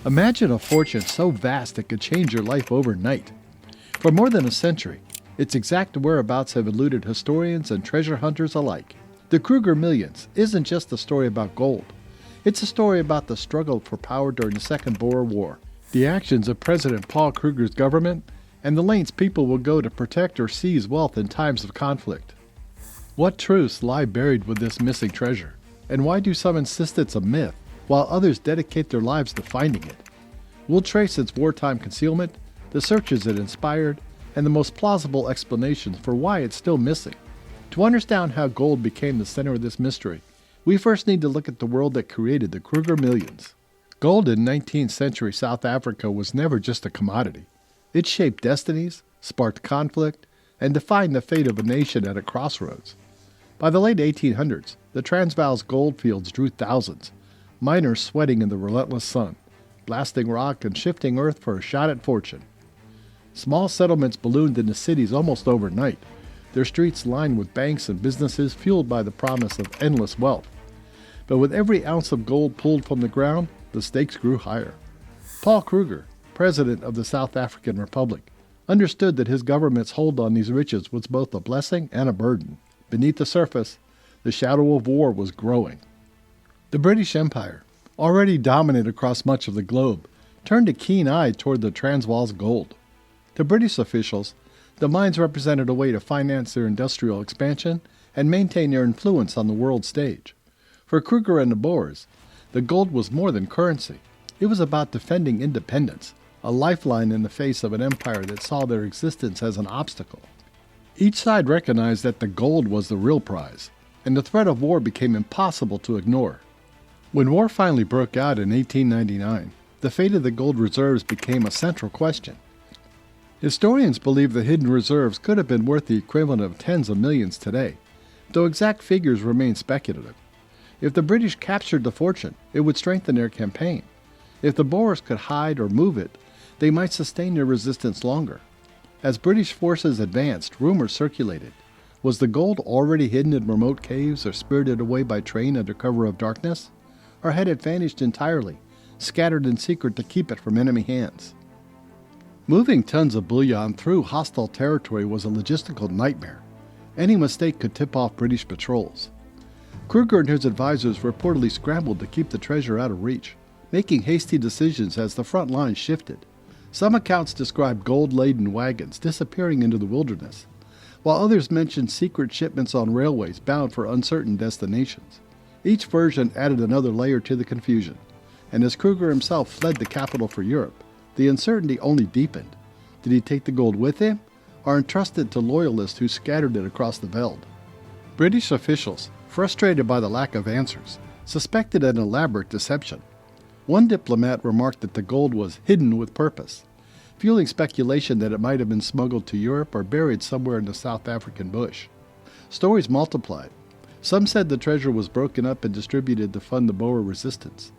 Imagine a fortune so vast it could change your life overnight. For more than a century, its exact whereabouts have eluded historians and treasure hunters alike. The Kruger Millions isn't just a story about gold. It's a story about the struggle for power during the Second Boer War, the actions of President Paul Kruger's government, and the lengths people will go to protect or seize wealth in times of conflict. What truths lie buried with this missing treasure? And why do some insist it's a myth, while others dedicate their lives to finding it? We'll trace its wartime concealment, the searches it inspired, and the most plausible explanations for why it's still missing. To understand how gold became the center of this mystery, we first need to look at the world that created the Kruger Millions. Gold in 19th century South Africa was never just a commodity. It shaped destinies, sparked conflict, and defined the fate of a nation at a crossroads. By the late 1800s, the Transvaal's gold fields drew thousands, miners sweating in the relentless sun, blasting rock and shifting earth for a shot at fortune. Small settlements ballooned into cities almost overnight, their streets lined with banks and businesses fueled by the promise of endless wealth. But with every ounce of gold pulled from the ground, the stakes grew higher. Paul Kruger, president of the South African Republic, understood that his government's hold on these riches was both a blessing and a burden. Beneath the surface, the shadow of war was growing. The British Empire, already dominant across much of the globe, turned a keen eye toward the Transvaal's gold. To British officials, the mines represented a way to finance their industrial expansion and maintain their influence on the world stage. For Kruger and the Boers, the gold was more than currency. It was about defending independence, a lifeline in the face of an empire that saw their existence as an obstacle. Each side recognized that the gold was the real prize, and the threat of war became impossible to ignore. When war finally broke out in 1899, the fate of the gold reserves became a central question. Historians believe the hidden reserves could have been worth the equivalent of tens of millions today, though exact figures remain speculative. If the British captured the fortune, it would strengthen their campaign. If the Boers could hide or move it, they might sustain their resistance longer. As British forces advanced, rumors circulated. Was the gold already hidden in remote caves or spirited away by train under cover of darkness? Or had it vanished entirely, scattered in secret to keep it from enemy hands? Moving tons of bullion through hostile territory was a logistical nightmare. Any mistake could tip off British patrols. Kruger and his advisors reportedly scrambled to keep the treasure out of reach, making hasty decisions as the front lines shifted. Some accounts describe gold-laden wagons disappearing into the wilderness, while others mentioned secret shipments on railways bound for uncertain destinations. Each version added another layer to the confusion, and as Kruger himself fled the capital for Europe, the uncertainty only deepened. Did he take the gold with him, or entrust it to loyalists who scattered it across the veld? British officials, frustrated by the lack of answers, suspected an elaborate deception. One diplomat remarked that the gold was hidden with purpose, fueling speculation that it might have been smuggled to Europe or buried somewhere in the South African bush. Stories multiplied. Some said the treasure was broken up and distributed to fund the Boer resistance,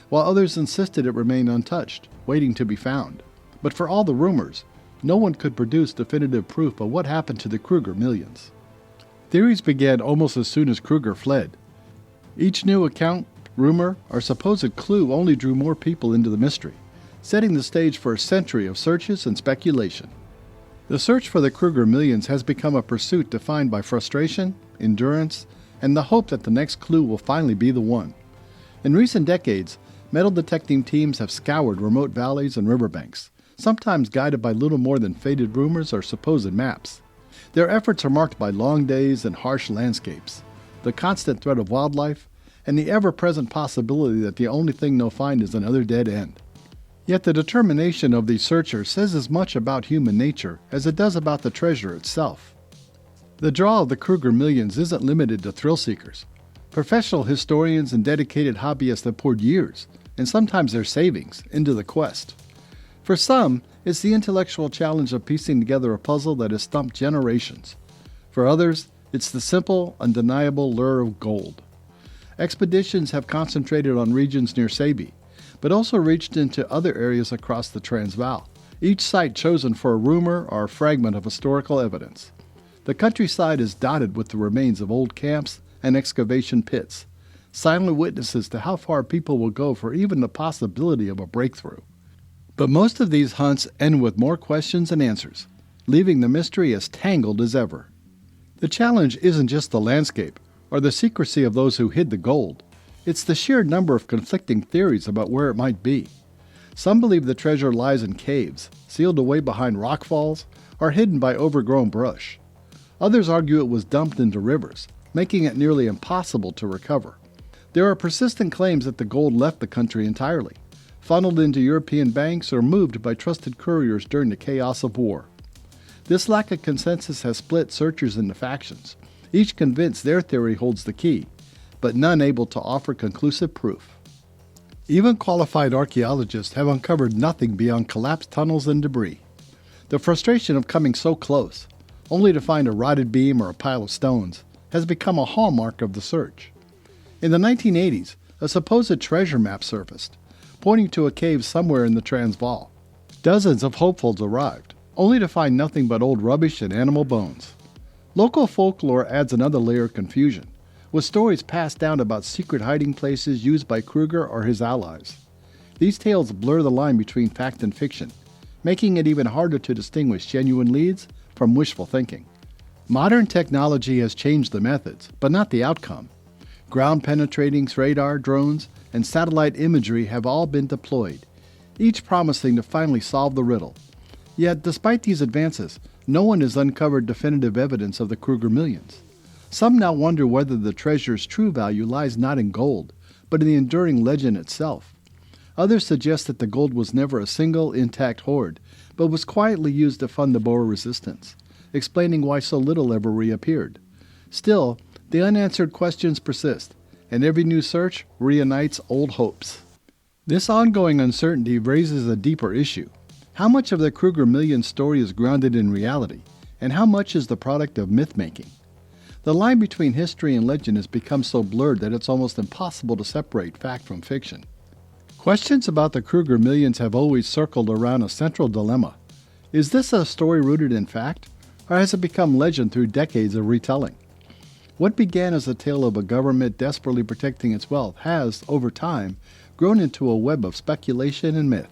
while others insisted it remained untouched, waiting to be found. But for all the rumors, no one could produce definitive proof of what happened to the Kruger Millions. Theories began almost as soon as Kruger fled. Each new account, rumor, or supposed clue only drew more people into the mystery, setting the stage for a century of searches and speculation. The search for the Kruger Millions has become a pursuit defined by frustration, endurance, and the hope that the next clue will finally be the one. In recent decades, metal detecting teams have scoured remote valleys and riverbanks, sometimes guided by little more than faded rumors or supposed maps. Their efforts are marked by long days and harsh landscapes, the constant threat of wildlife, and the ever-present possibility that the only thing they'll find is another dead end. Yet the determination of these searchers says as much about human nature as it does about the treasure itself. The draw of the Kruger Millions isn't limited to thrill seekers. Professional historians and dedicated hobbyists have poured years, and sometimes their savings, into the quest. For some, it's the intellectual challenge of piecing together a puzzle that has stumped generations. For others, it's the simple, undeniable lure of gold. Expeditions have concentrated on regions near Sabie, but also reached into other areas across the Transvaal, each site chosen for a rumor or a fragment of historical evidence. The countryside is dotted with the remains of old camps and excavation pits, silent witnesses to how far people will go for even the possibility of a breakthrough. But most of these hunts end with more questions than answers, leaving the mystery as tangled as ever. The challenge isn't just the landscape or the secrecy of those who hid the gold. It's the sheer number of conflicting theories about where it might be. Some believe the treasure lies in caves, sealed away behind rockfalls, or hidden by overgrown brush. Others argue it was dumped into rivers, making it nearly impossible to recover. There are persistent claims that the gold left the country entirely, funneled into European banks or moved by trusted couriers during the chaos of war. This lack of consensus has split searchers into factions, each convinced their theory holds the key, but none able to offer conclusive proof. Even qualified archaeologists have uncovered nothing beyond collapsed tunnels and debris. The frustration of coming so close, only to find a rotted beam or a pile of stones, has become a hallmark of the search. In the 1980s, a supposed treasure map surfaced, pointing to a cave somewhere in the Transvaal. Dozens of hopefuls arrived, only to find nothing but old rubbish and animal bones. Local folklore adds another layer of confusion, with stories passed down about secret hiding places used by Kruger or his allies. These tales blur the line between fact and fiction, making it even harder to distinguish genuine leads from wishful thinking. Modern technology has changed the methods, but not the outcome. Ground-penetrating radar, drones, and satellite imagery have all been deployed, each promising to finally solve the riddle. Yet, despite these advances, no one has uncovered definitive evidence of the Kruger Millions. Some now wonder whether the treasure's true value lies not in gold, but in the enduring legend itself. Others suggest that the gold was never a single, intact hoard, but was quietly used to fund the Boer resistance, explaining why so little ever reappeared. Still, the unanswered questions persist, and every new search reunites old hopes. This ongoing uncertainty raises a deeper issue. How much of the Kruger Millions story is grounded in reality, and how much is the product of myth-making? The line between history and legend has become so blurred that it's almost impossible to separate fact from fiction. Questions about the Kruger Millions have always circled around a central dilemma. Is this a story rooted in fact, or has it become legend through decades of retelling? What began as a tale of a government desperately protecting its wealth has, over time, grown into a web of speculation and myth.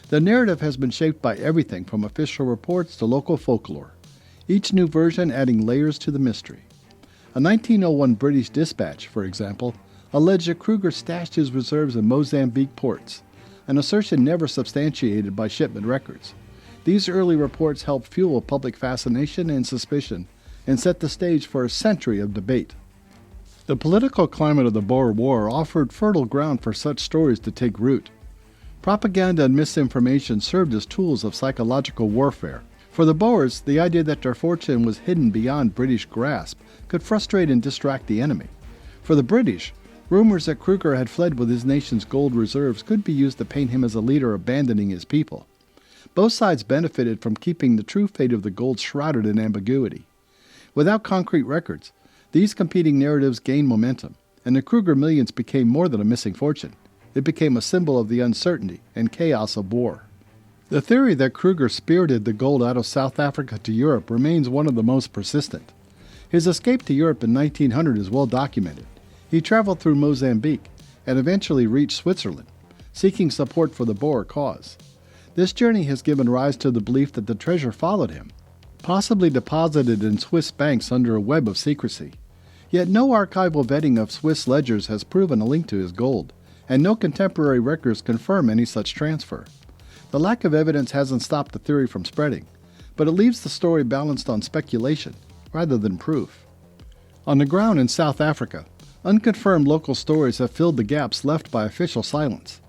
The narrative has been shaped by everything from official reports to local folklore, each new version adding layers to the mystery. A 1901 British dispatch, for example, alleged that Kruger stashed his reserves in Mozambique ports, an assertion never substantiated by shipment records. These early reports helped fuel public fascination and suspicion, and set the stage for a century of debate. The political climate of the Boer War offered fertile ground for such stories to take root. Propaganda and misinformation served as tools of psychological warfare. For the Boers, the idea that their fortune was hidden beyond British grasp could frustrate and distract the enemy. For the British, rumors that Kruger had fled with his nation's gold reserves could be used to paint him as a leader abandoning his people. Both sides benefited from keeping the true fate of the gold shrouded in ambiguity. Without concrete records, these competing narratives gained momentum, and the Kruger Millions became more than a missing fortune. It became a symbol of the uncertainty and chaos of war. The theory that Kruger spirited the gold out of South Africa to Europe remains one of the most persistent. His escape to Europe in 1900 is well documented. He traveled through Mozambique and eventually reached Switzerland, seeking support for the Boer cause. This journey has given rise to the belief that the treasure followed him, possibly deposited in Swiss banks under a web of secrecy. Yet no archival vetting of Swiss ledgers has proven a link to his gold, and no contemporary records confirm any such transfer. The lack of evidence hasn't stopped the theory from spreading, but it leaves the story balanced on speculation rather than proof. On the ground in South Africa, unconfirmed local stories have filled the gaps left by official silence.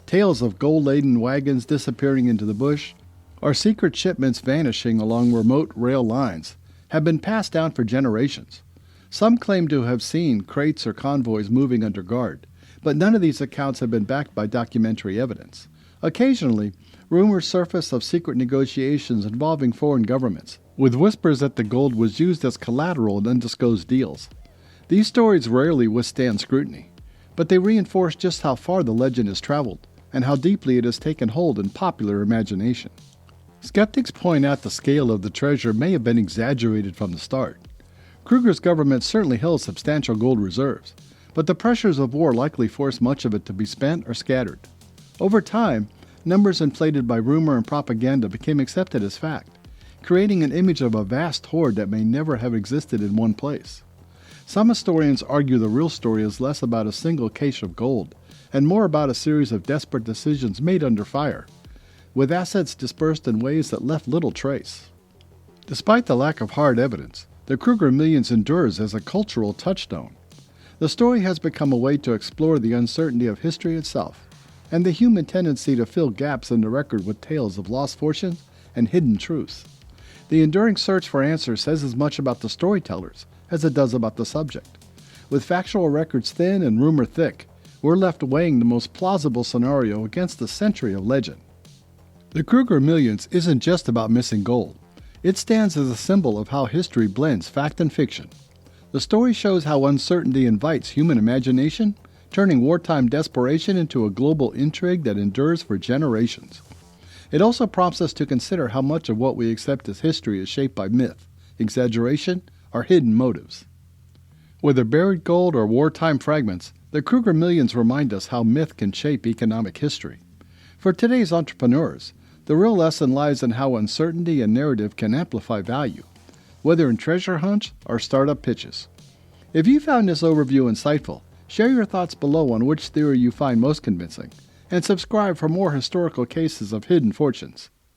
Tales of gold-laden wagons disappearing into the bush, or secret shipments vanishing along remote rail lines, have been passed down for generations. Some claim to have seen crates or convoys moving under guard, but none of these accounts have been backed by documentary evidence. Occasionally, rumors surface of secret negotiations involving foreign governments, with whispers that the gold was used as collateral in undisclosed deals. These stories rarely withstand scrutiny, but they reinforce just how far the legend has traveled and how deeply it has taken hold in popular imagination. Skeptics point out the scale of the treasure may have been exaggerated from the start. Kruger's government certainly held substantial gold reserves, but the pressures of war likely forced much of it to be spent or scattered. Over time, numbers inflated by rumor and propaganda became accepted as fact, creating an image of a vast hoard that may never have existed in one place. Some historians argue the real story is less about a single cache of gold and more about a series of desperate decisions made under fire, with assets dispersed in ways that left little trace. Despite the lack of hard evidence, the Kruger Millions endures as a cultural touchstone. The story has become a way to explore the uncertainty of history itself and the human tendency to fill gaps in the record with tales of lost fortunes and hidden truths. The enduring search for answers says as much about the storytellers as it does about the subject. With factual records thin and rumor thick, we're left weighing the most plausible scenario against a century of legend. The Kruger Millions isn't just about missing gold. It stands as a symbol of how history blends fact and fiction. The story shows how uncertainty invites human imagination, turning wartime desperation into a global intrigue that endures for generations. It also prompts us to consider how much of what we accept as history is shaped by myth, exaggeration, or hidden motives. Whether buried gold or wartime fragments, the Kruger Millions remind us how myth can shape economic history. For today's entrepreneurs, the real lesson lies in how uncertainty and narrative can amplify value, whether in treasure hunts or startup pitches. If you found this overview insightful, share your thoughts below on which theory you find most convincing, and subscribe for more historical cases of hidden fortunes.